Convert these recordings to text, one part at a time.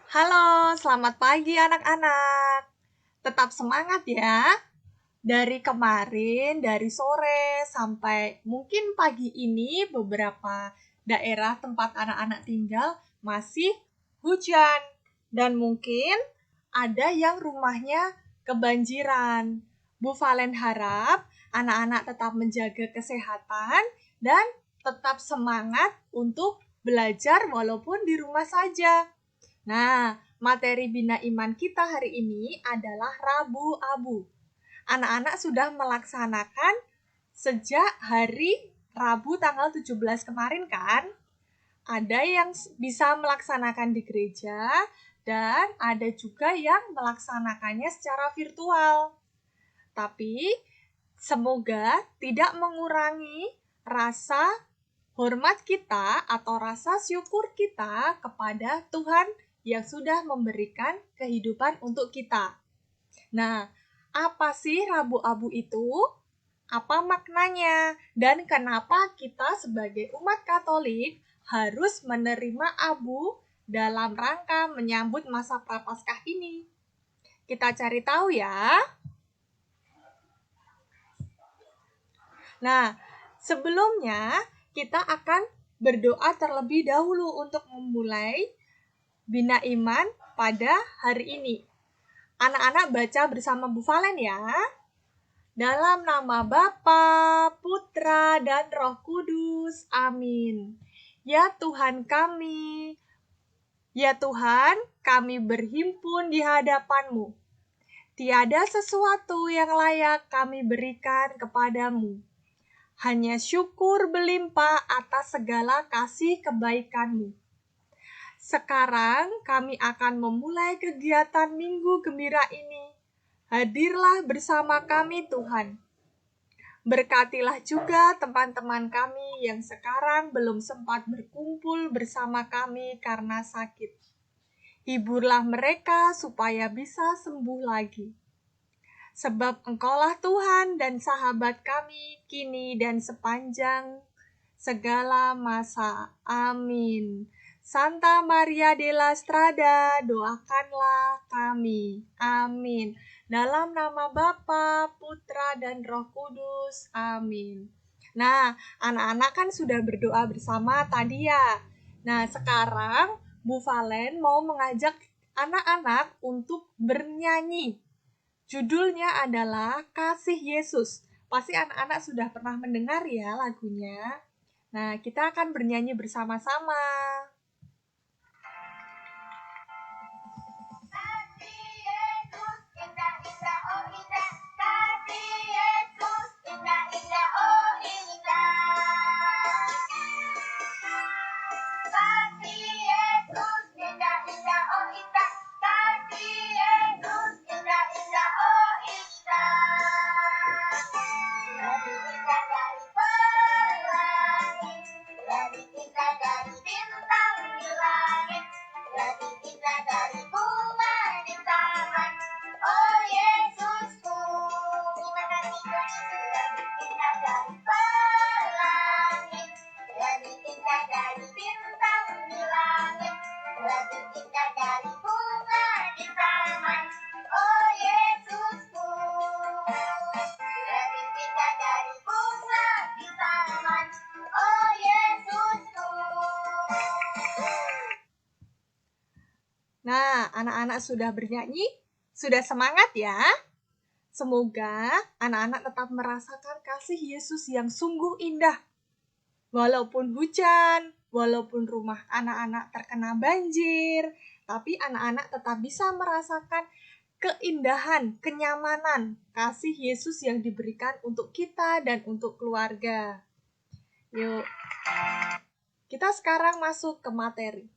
Halo, selamat pagi anak-anak. Tetap semangat ya. Dari kemarin, dari sore sampai mungkin pagi ini beberapa daerah tempat anak-anak tinggal masih hujan. Dan mungkin ada yang rumahnya kebanjiran. Bu Valen harap anak-anak tetap menjaga kesehatan dan tetap semangat untuk belajar walaupun di rumah saja. Nah, materi Bina Iman kita hari ini adalah Rabu Abu. Anak-anak sudah melaksanakan sejak hari Rabu tanggal 17 kemarin kan? Ada yang bisa melaksanakan di gereja dan ada juga yang melaksanakannya secara virtual. Tapi semoga tidak mengurangi rasa hormat kita atau rasa syukur kita kepada Tuhan yang sudah memberikan kehidupan untuk kita. Nah, apa sih Rabu Abu itu? Apa maknanya? Dan kenapa kita sebagai umat Katolik harus menerima abu dalam rangka menyambut masa Prapaskah ini? Kita cari tahu ya. Nah, sebelumnya kita akan berdoa terlebih dahulu untuk memulai Bina Iman pada hari ini. Anak-anak baca bersama Bu Valen ya. Dalam nama Bapa, Putra, dan Roh Kudus. Amin. Ya Tuhan kami, ya Tuhan, kami berhimpun di hadapan-Mu. Tiada sesuatu yang layak kami berikan kepadamu. Hanya syukur berlimpah atas segala kasih kebaikan-Mu. Sekarang kami akan memulai kegiatan Minggu Gembira ini. Hadirlah bersama kami Tuhan. Berkatilah juga teman-teman kami yang sekarang belum sempat berkumpul bersama kami karena sakit. Hiburlah mereka supaya bisa sembuh lagi. Sebab Engkaulah Tuhan dan sahabat kami kini dan sepanjang segala masa. Amin. Santa Maria della Strada, doakanlah kami. Amin. Dalam nama Bapa, Putra, dan Roh Kudus. Amin. Nah, anak-anak kan sudah berdoa bersama tadi ya. Nah, sekarang Bu Valen mau mengajak anak-anak untuk bernyanyi. Judulnya adalah Kasih Yesus. Pasti anak-anak sudah pernah mendengar ya lagunya. Nah, kita akan bernyanyi bersama-sama. Nah, anak-anak sudah bernyanyi? Sudah semangat ya? Semoga anak-anak tetap merasakan kasih Yesus yang sungguh indah. Walaupun hujan, walaupun rumah anak-anak terkena banjir, tapi anak-anak tetap bisa merasakan keindahan, kenyamanan, kasih Yesus yang diberikan untuk kita dan untuk keluarga. Yuk, kita sekarang masuk ke materi.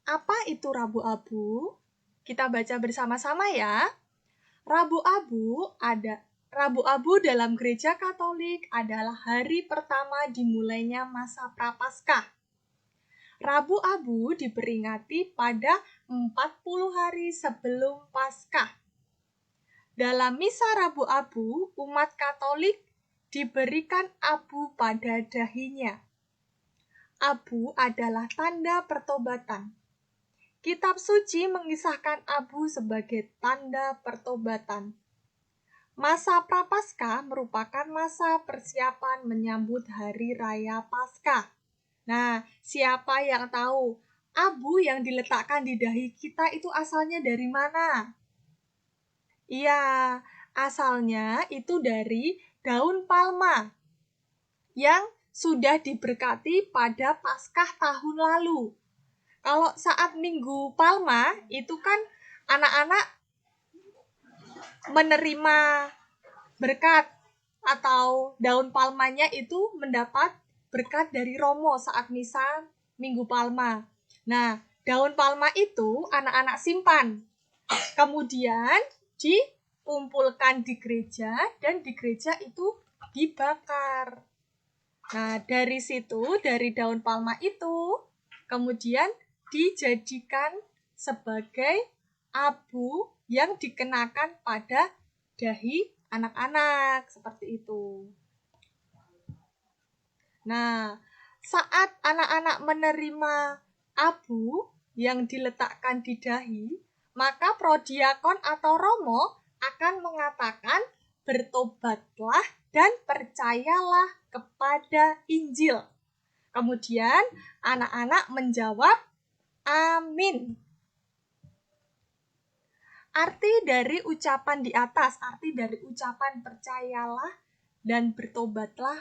Apa itu Rabu Abu? Kita baca bersama-sama ya. Rabu Abu dalam gereja Katolik adalah hari pertama dimulainya masa Prapaskah. Rabu Abu diperingati pada 40 hari sebelum Paskah. Dalam misa Rabu Abu, umat Katolik diberikan abu pada dahinya. Abu adalah tanda pertobatan. Kitab suci mengisahkan abu sebagai tanda pertobatan. Masa Prapaskah merupakan masa persiapan menyambut hari raya Paskah. Nah, siapa yang tahu abu yang diletakkan di dahi kita itu asalnya dari mana? Iya, asalnya itu dari daun palma yang sudah diberkati pada Paskah tahun lalu. Kalau saat Minggu Palma itu kan anak-anak menerima berkat atau daun palmanya itu mendapat berkat dari Romo saat misa Minggu Palma. Nah, daun palma itu anak-anak simpan. Kemudian dikumpulkan di gereja dan di gereja itu dibakar. Nah, dari situ, dari daun palma itu, kemudian dijadikan sebagai abu yang dikenakan pada dahi anak-anak, seperti itu. Nah, saat anak-anak menerima abu yang diletakkan di dahi, maka prodiakon atau romo akan mengatakan, bertobatlah dan percayalah kepada Injil. Kemudian anak-anak menjawab, amin. Arti dari ucapan di atas, arti dari ucapan percayalah dan bertobatlah.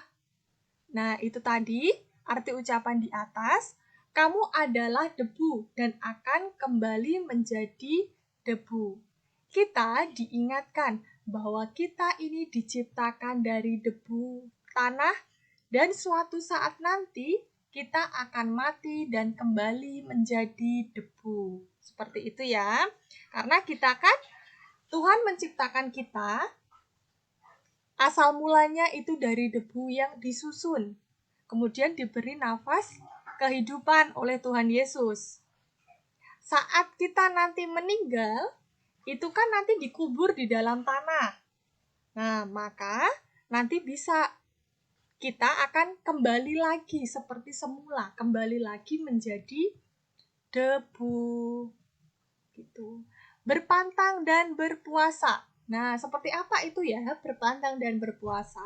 Nah, itu tadi arti ucapan di atas. Kamu adalah debu dan akan kembali menjadi debu. Kita diingatkan bahwa kita ini diciptakan dari debu tanah dan suatu saat nanti kita akan mati dan kembali menjadi debu. Seperti itu ya. Karena kita kan, Tuhan menciptakan kita, asal mulanya itu dari debu yang disusun. Kemudian diberi nafas kehidupan oleh Tuhan Yesus. Saat kita nanti meninggal, itu kan nanti dikubur di dalam tanah. Nah, maka nanti bisa kita akan kembali lagi seperti semula, kembali lagi menjadi debu. Gitu. Berpantang dan berpuasa. Nah, seperti apa itu ya berpantang dan berpuasa?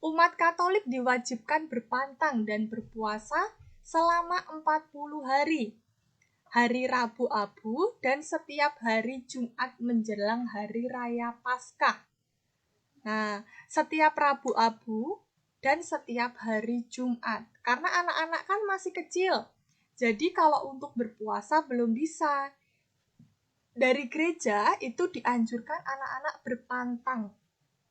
Umat Katolik diwajibkan berpantang dan berpuasa selama 40 hari. Hari Rabu Abu dan setiap hari Jumat menjelang hari raya Paskah. Nah, setiap Rabu Abu dan setiap hari Jumat. Karena anak-anak kan masih kecil. Jadi kalau untuk berpuasa belum bisa. Dari gereja itu dianjurkan anak-anak berpantang.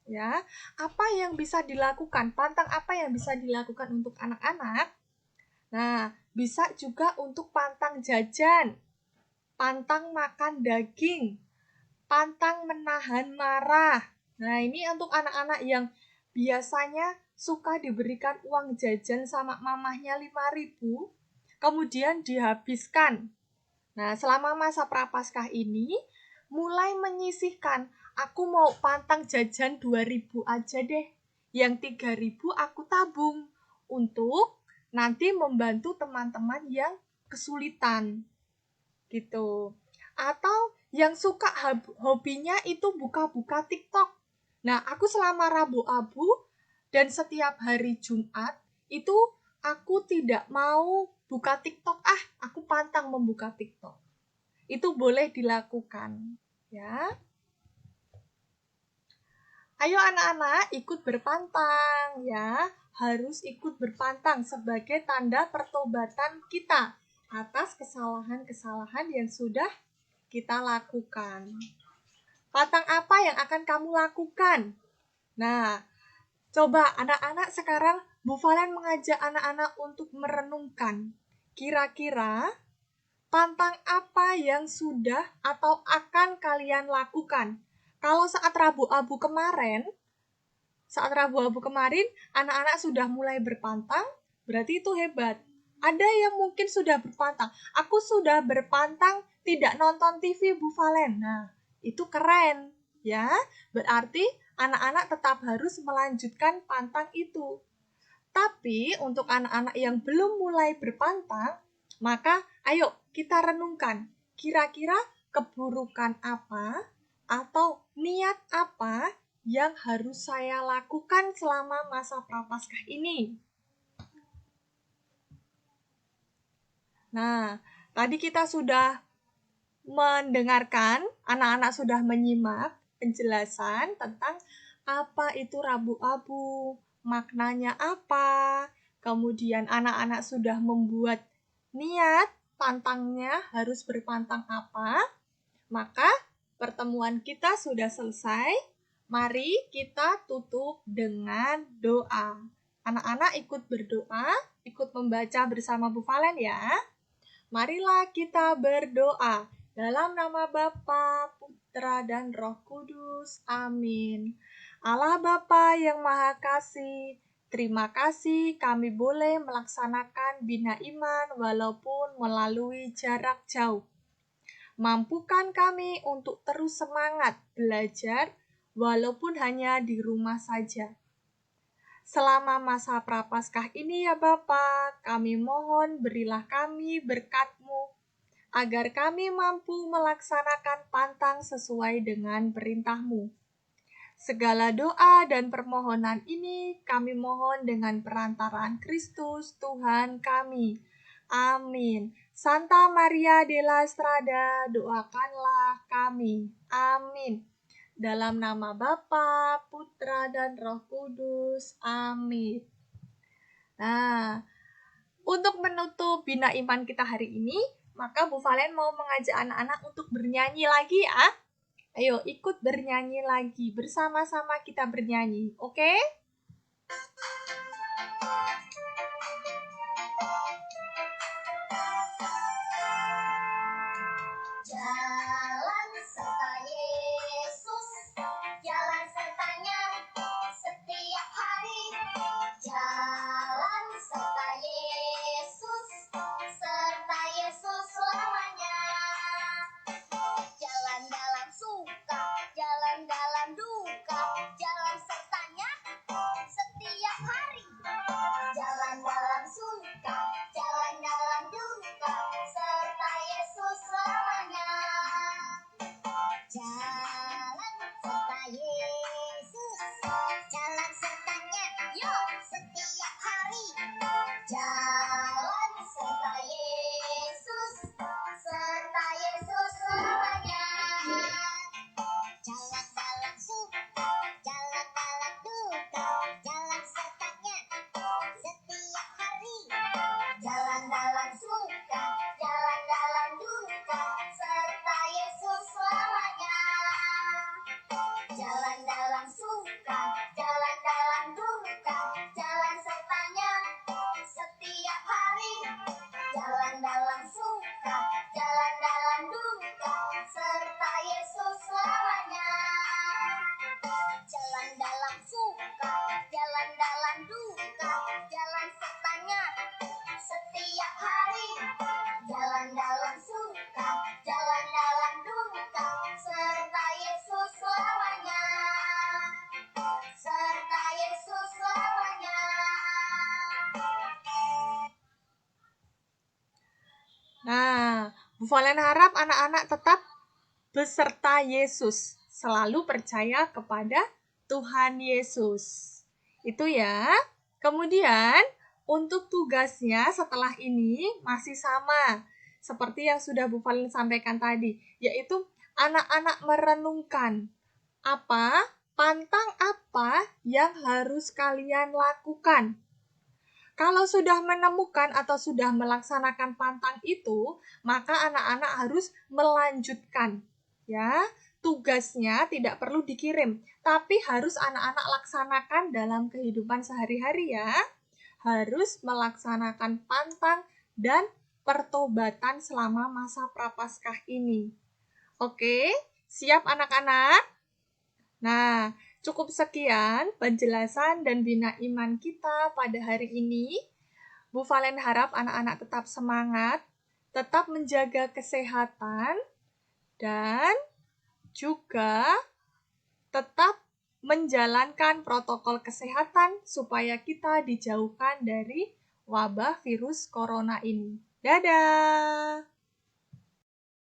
Ya, apa yang bisa dilakukan? Pantang apa yang bisa dilakukan untuk anak-anak? Nah, bisa juga untuk pantang jajan, pantang makan daging, pantang menahan marah. Nah, ini untuk anak-anak yang biasanya suka diberikan uang jajan sama mamahnya 5.000, kemudian dihabiskan. Nah, selama masa Prapaskah ini, mulai menyisihkan, aku mau pantang jajan 2.000 aja deh. Yang 3.000 aku tabung untuk nanti membantu teman-teman yang kesulitan. Gitu. Atau yang suka hobinya itu buka-buka TikTok. Nah, aku selama Rabu Abu dan setiap hari Jumat itu aku tidak mau buka TikTok. Aku pantang membuka TikTok. Itu boleh dilakukan, ya. Ayo anak-anak ikut berpantang, ya. Harus ikut berpantang sebagai tanda pertobatan kita atas kesalahan-kesalahan yang sudah kita lakukan. Pantang apa yang akan kamu lakukan? Nah, coba anak-anak sekarang Bu Valen mengajak anak-anak untuk merenungkan. Kira-kira pantang apa yang sudah atau akan kalian lakukan? Kalau saat Rabu Abu kemarin, anak-anak sudah mulai berpantang, berarti itu hebat. Ada yang mungkin sudah berpantang. Aku sudah berpantang tidak nonton TV Bu Valen. Nah, itu keren, ya. Berarti anak-anak tetap harus melanjutkan pantang itu. Tapi untuk anak-anak yang belum mulai berpantang, maka Ayo kita renungkan, kira-kira keburukan apa atau niat apa yang harus saya lakukan selama masa Prapaskah ini? Nah, tadi kita sudah mendengarkan, anak-anak sudah menyimak penjelasan tentang apa itu Rabu Abu, maknanya apa, kemudian anak-anak sudah membuat niat, pantangnya harus berpantang apa, maka pertemuan kita sudah selesai. Mari kita tutup dengan doa. Anak-anak ikut berdoa, ikut membaca bersama Bu Valen ya. Marilah kita berdoa. Dalam nama Bapa, Putra, dan Roh Kudus. Amin. Allah Bapa yang Maha Kasih, terima kasih kami boleh melaksanakan Bina Iman walaupun melalui jarak jauh. Mampukan kami untuk terus semangat belajar walaupun hanya di rumah saja. Selama masa Prapaskah ini ya Bapa, kami mohon berilah kami berkat-Mu agar kami mampu melaksanakan pantang sesuai dengan perintah-Mu. Segala doa dan permohonan ini kami mohon dengan perantaraan Kristus Tuhan kami. Amin. Santa Maria de la Strada, doakanlah kami. Amin. Dalam nama Bapa, Putra, dan Roh Kudus. Amin. Nah, untuk menutup Bina Iman kita hari ini, maka Bu Valen mau mengajak anak-anak untuk bernyanyi lagi ya. Ayo ikut bernyanyi lagi, bersama-sama kita bernyanyi, oke? Jalan serta Yesus, jalan sertanya setiap hari. Jalan serta Yesus selamanya. Jalan dalam suka, jalan dalam duka, jalan sertanya setiap hari. Jalan dalam suka, jalan dalam duka, serta Yesus selamanya. Jalan serta Yesus, jalan sertanya, yuk setiap hari. Jalan serta Yesus selamanya. Jalan dalam suka, jalan dalam duka, jalan sertanya setiap hari. Jalan dalam suka, jalan dalam duka, serta Yesus selamanya. Jalan dalam suka, jalan dalam duka, jalan sertanya setiap hari. Jalan dalam suka, jalan dalam duka, serta Yesus selamanya. Jalan dalam suka, jalan dalam duka, jalan sertanya setiap hari. Jalan dalam suka, jalan dalam duka, serta Yesus selamanya. Serta Yesus selamanya. Nah, Bu Valen harap anak-anak tetap beserta Yesus, selalu percaya kepada Tuhan Yesus. Itu ya. Kemudian, untuk tugasnya setelah ini masih sama, seperti yang sudah Bu Valen sampaikan tadi, yaitu anak-anak merenungkan pantang apa yang harus kalian lakukan. Kalau sudah menemukan atau sudah melaksanakan pantang itu, maka anak-anak harus melanjutkan. Ya, tugasnya tidak perlu dikirim, tapi harus anak-anak laksanakan dalam kehidupan sehari-hari ya. Harus melaksanakan pantang dan pertobatan selama masa Prapaskah ini. Oke, siap anak-anak? Nah, cukup sekian penjelasan dan bina iman kita pada hari ini. Bu Valen harap anak-anak tetap semangat, tetap menjaga kesehatan, dan juga tetap menjalankan protokol kesehatan supaya kita dijauhkan dari wabah virus corona ini. Dadah!